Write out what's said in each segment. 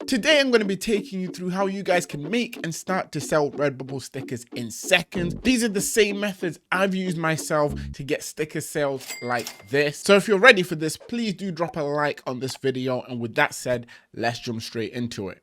Today I'm going to be taking you through how you guys can make and start to sell Redbubble stickers in seconds. These are the same methods I've used myself to get sticker sales like this. So if you're ready for this, please do drop a like on this video, and with that said, let's jump straight into it.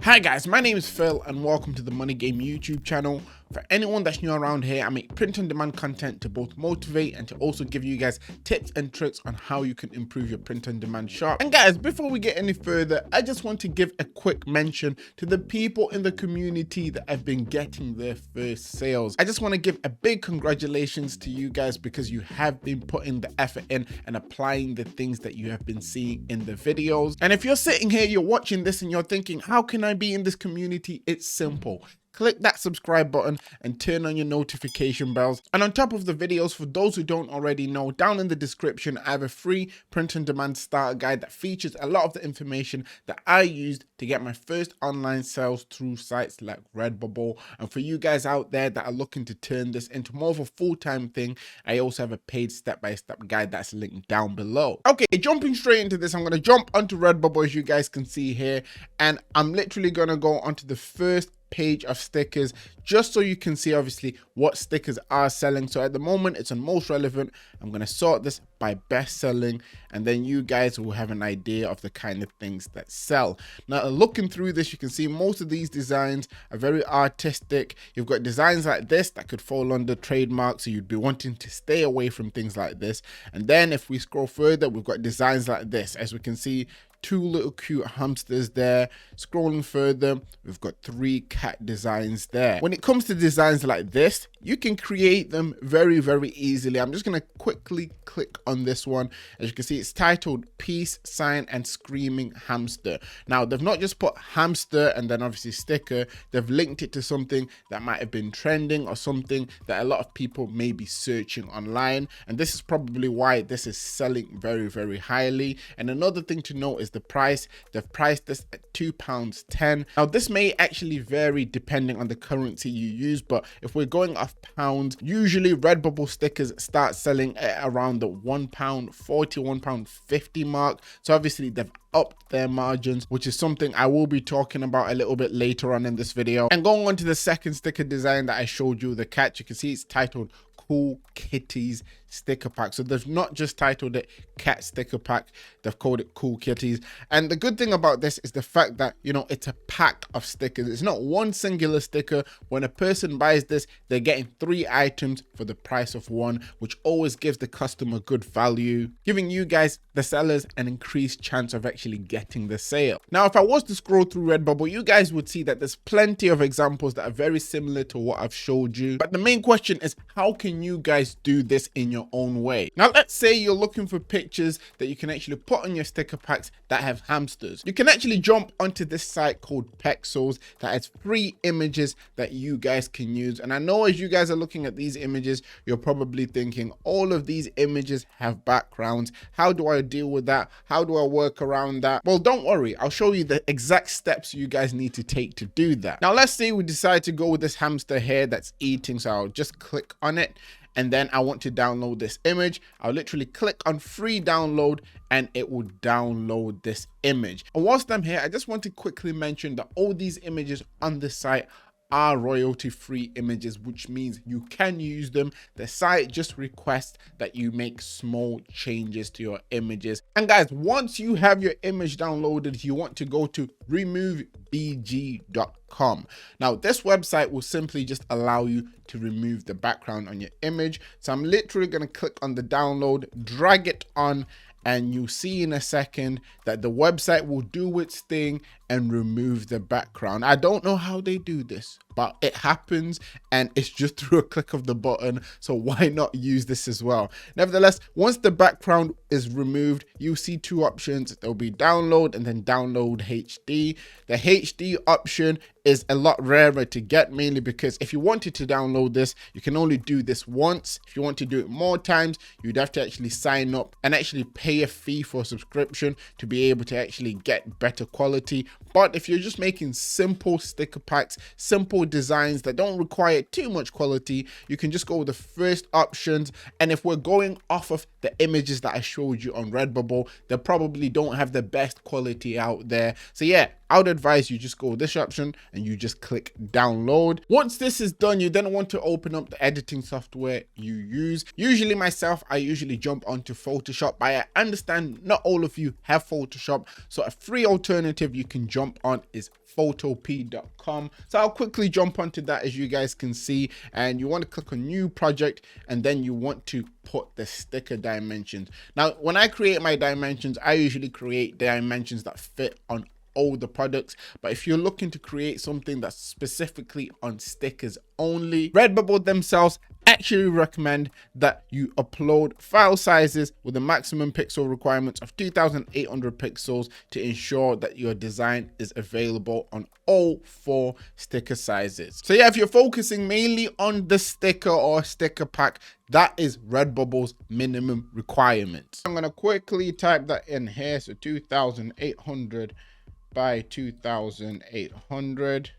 Hi guys, my name is Phil and welcome to the Money Game YouTube channel. For anyone that's new around here, I make print on demand content to both motivate and to also give you guys tips and tricks on how you can improve your print on demand shop. And guys, before we get any further, I just want to give a quick mention to the people in the community that have been getting their first sales. I just want to give a big congratulations to you guys because you have been putting the effort in and applying the things that you have been seeing in the videos. And if you're sitting here, you're watching this and you're thinking, how can I be in this community? It's simple. Click that subscribe button and turn on your notification bells. And on top of the videos, for those who don't already know, down in the description, I have a free print on demand starter guide that features a lot of the information that I used to get my first online sales through sites like Redbubble. And for you guys out there that are looking to turn this into more of a full-time thing, I also have a paid step-by-step guide that's linked down below. Okay, jumping straight into this, I'm going to jump onto Redbubble as you guys can see here. And I'm literally going to go onto the first page of stickers just so you can see obviously what stickers are selling. So at the moment it's on most relevant. I'm going to sort this by best selling, and then you guys will have an idea of the kind of things that sell. Now looking through this, you can see most of these designs are very artistic. You've got designs like this that could fall under trademark, so you'd be wanting to stay away from things like this. And then if we scroll further, we've got designs like this. As we can see, two little cute hamsters there. Scrolling further, we've got three cat designs there. When it comes to designs like this, you can create them very easily. I'm just going to quickly click on this one. As you can see, it's titled Peace Sign and Screaming Hamster. Now they've not just put hamster and then obviously sticker, they've linked it to something that might have been trending or something that a lot of people may be searching online, and this is probably why this is selling very highly. And another thing to note is the price. They've priced this at £2.10. Now this may actually vary depending on the currency you use, but if we're going off pounds, usually Redbubble stickers start selling at around the £1.40, £1.50 mark. So obviously they've upped their margins, which is something I will be talking about a little bit later on in this video. And going on to the second sticker design that I showed you, the cat, you can see it's titled Cool Kitties sticker pack. So they've not just titled it cat sticker pack, they've called it Cool Kitties. And the good thing about this is the fact that, you know, it's a pack of stickers. It's not one singular sticker. When a person buys this, they're getting 3 items for the price of 1, which always gives the customer good value, giving you guys, the sellers, an increased chance of actually getting the sale. Now if I was to scroll through Redbubble, you guys would see that there's plenty of examples that are very similar to what I've showed you, but the main question is, how can you guys do this in your own way? Now let's say you're looking for pictures that you can actually put on your sticker packs that have hamsters. You can actually jump onto this site called Pexels that has free images that you guys can use. And I know as you guys are looking at these images, you're probably thinking, all of these images have backgrounds. How do I deal with that? How do I work around that? Well, don't worry, I'll show you the exact steps you guys need to take to do that. Now let's say we decide to go with this hamster here that's eating, so I'll just click on it. And then I want to download this image. I'll literally click on free download and it will download this image. And whilst I'm here, I just want to quickly mention that all these images on the site are royalty-free images, which means you can use them. The site just requests that you make small changes to your images. And guys, once you have your image downloaded, you want to go to removebg.com. Now this website will simply just allow you to remove the background on your image. So I'm literally going to click on the download, drag it on, and you'll see in a second that the website will do its thing and remove the background. I don't know how they do this, but it happens and it's just through a click of the button. So why not use this as well? Nevertheless, once the background is removed, you see 2 options. There'll be download and then download HD. The HD option is a lot rarer to get, mainly because if you wanted to download this, you can only do this once. If you want to do it more times, you'd have to actually sign up and actually pay a fee for a subscription to be able to actually get better quality. But if you're just making simple sticker packs, simple designs that don't require too much quality, you can just go with the first options. And if we're going off of the images that I showed you on Redbubble. They probably don't have the best quality out there. So yeah, I would advise you just go with this option and you just click download. Once this is done, you then want to open up the editing software you use. Usually myself, I usually jump onto Photoshop, but I understand not all of you have Photoshop. So a free alternative you can jump on is photop.com. So I'll quickly jump onto that, as you guys can see, and you want to click on new project, and then you want to put the sticker dimensions. Now, when I create my dimensions, I usually create dimensions that fit on all the products, but if you're looking to create something that's specifically on stickers only, Redbubble themselves actually recommend that you upload file sizes with a maximum pixel requirements of 2800 pixels to ensure that your design is available on all 4 sticker sizes. So yeah, if you're focusing mainly on the sticker or sticker pack, that is Redbubble's minimum requirements. I'm gonna quickly type that in here. So 2800 by 2800.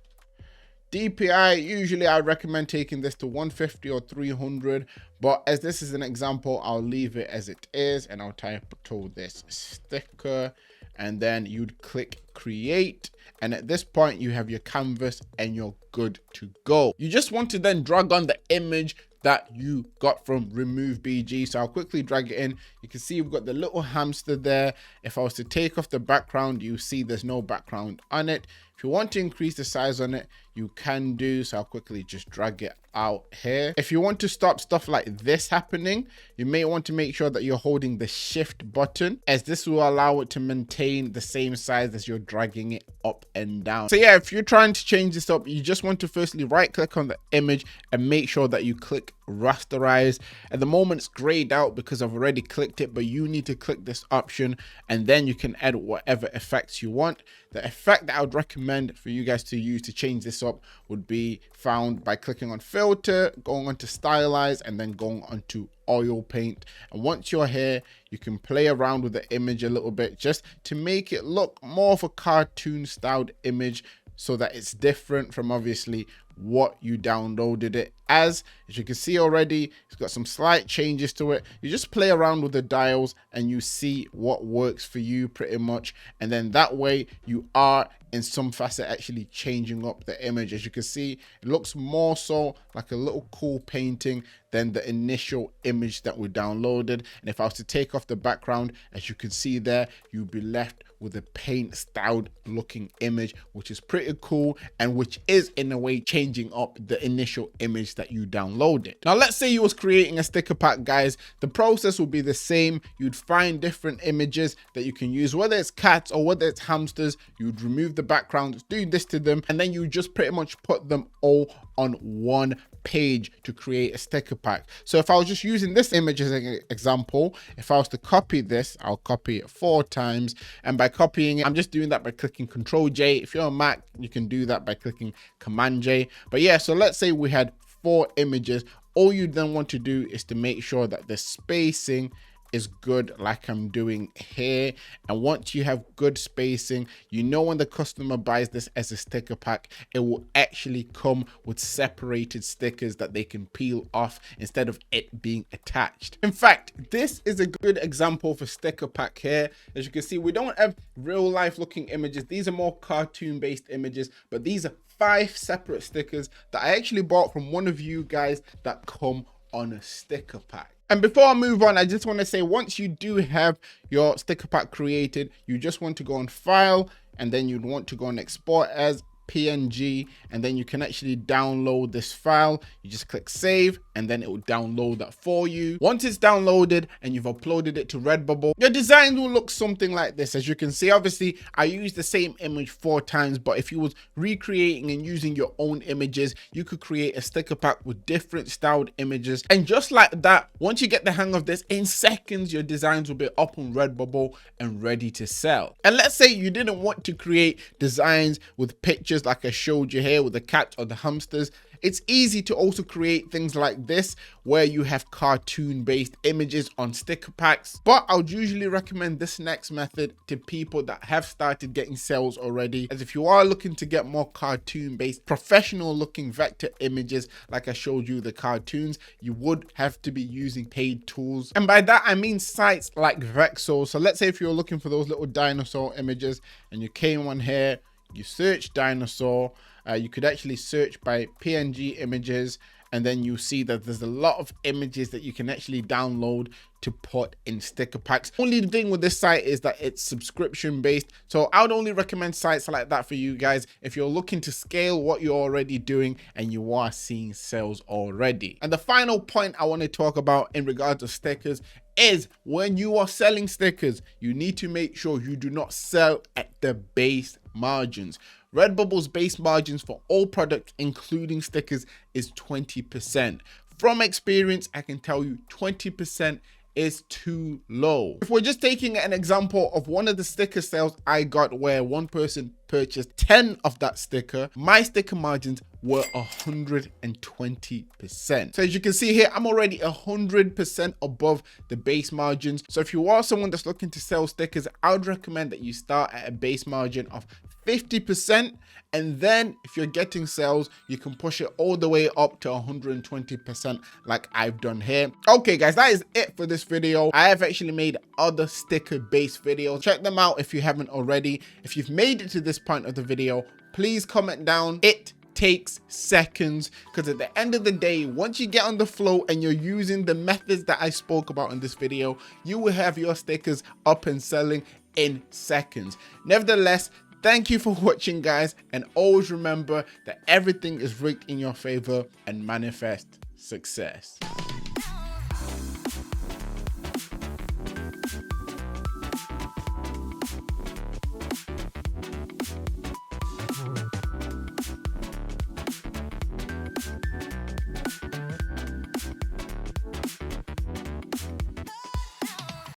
DPI, usually I recommend taking this to 150 or 300, but as this is an example, I'll leave it as it is, and I'll type to this sticker, and then you'd click create, and at this point you have your canvas and you're good to go. You just want to then drag on the image that you got from Remove BG. So I'll quickly drag it in. You can see we've got the little hamster there. If I was to take off the background, you see there's no background on it. If you want to increase the size on it, you can do. So I'll quickly just drag it out here. If you want to stop stuff like this happening, you may want to make sure that you're holding the shift button, as this will allow it to maintain the same size as you're dragging it up and down. So yeah, if you're trying to change this up, you just want to firstly right click on the image and make sure that you click rasterize. At the moment it's grayed out because I've already clicked it, but you need to click this option and then you can add whatever effects you want. The effect that I would recommend for you guys to use to change this up would be found by clicking on filter, going on to stylize, and then going on to oil paint. And once you're here, you can play around with the image a little bit just to make it look more of a cartoon styled image, so that it's different from obviously what you downloaded it as. As you can see already, it's got some slight changes to it. You just play around with the dials and you see what works for you pretty much, and then that way you are in some facet actually changing up the image. As you can see, it looks more so like a little cool painting than the initial image that we downloaded. And if I was to take off the background, as you can see there, you'll be left with a paint styled looking image, which is pretty cool and which is in a way changing up the initial image that you downloaded. Now let's say you was creating a sticker pack, guys. The process will be the same. You'd find different images that you can use, whether it's cats or whether it's hamsters. You'd remove the background, do this to them, and then you just pretty much put them all on one page to create a sticker pack. So if I was just using this image as an example, if I was to copy this, I'll copy it 4 times, and by copying it, I'm just doing that by clicking Ctrl J. If you're on Mac, you can do that by clicking Command J. But yeah, so let's say we had 4 images. All you then want to do is to make sure that the spacing is good, like I'm doing here. And once you have good spacing, you know when the customer buys this as a sticker pack, it will actually come with separated stickers that they can peel off instead of it being attached. In fact, this is a good example for sticker pack here. As you can see, we don't have real life looking images. These are more cartoon based images, but these are 5 separate stickers that I actually bought from one of you guys that come on a sticker pack. And before I move on, I just want to say, once you do have your sticker pack created, you just want to go on file, and then you'd want to go on export as PNG, and then you can actually download this file. You just click save, and then it will download that for you. Once it's downloaded and you've uploaded it to Redbubble, your design will look something like this. As you can see, obviously I used the same image 4 times, but if you was recreating and using your own images, you could create a sticker pack with different styled images. And just like that, once you get the hang of this, in seconds your designs will be up on Redbubble and ready to sell. And let's say you didn't want to create designs with pictures like I showed you here with the cat or the hamsters. It's easy to also create things like this where you have cartoon based images on sticker packs, but I would usually recommend this next method to people that have started getting sales already, as if you are looking to get more cartoon based professional looking vector images like I showed you the cartoons, you would have to be using paid tools. And by that I mean sites like Vexel. So let's say if you're looking for those little dinosaur images and you came on here, you search dinosaur, you could actually search by PNG images, and then you see that there's a lot of images that you can actually download to put in sticker packs. Only thing with this site is that it's subscription based, so I would only recommend sites like that for you guys if you're looking to scale what you're already doing and you are seeing sales already. And the final point I want to talk about in regards to stickers is when you are selling stickers, you need to make sure you do not sell at the base margins. Redbubble's base margins for all products, including stickers, is 20%. From experience, I can tell you 20% is too low. If we're just taking an example of one of the sticker sales I got where one person purchased 10 of that sticker, my sticker margins were 120%. So as you can see here, I'm already 100% above the base margins. So if you are someone that's looking to sell stickers, I would recommend that you start at a base margin of 50%, and then if you're getting sales, you can push it all the way up to 120% like I've done here. Okay guys, that is it for this video. I have actually made other sticker based videos. Check them out if you haven't already. If you've made it to this point of the video, please comment down. It takes seconds, because at the end of the day, once you get on the flow and you're using the methods that I spoke about in this video, you will have your stickers up and selling in seconds. Nevertheless, thank you for watching guys, and always remember that everything is rigged in your favor and manifest success.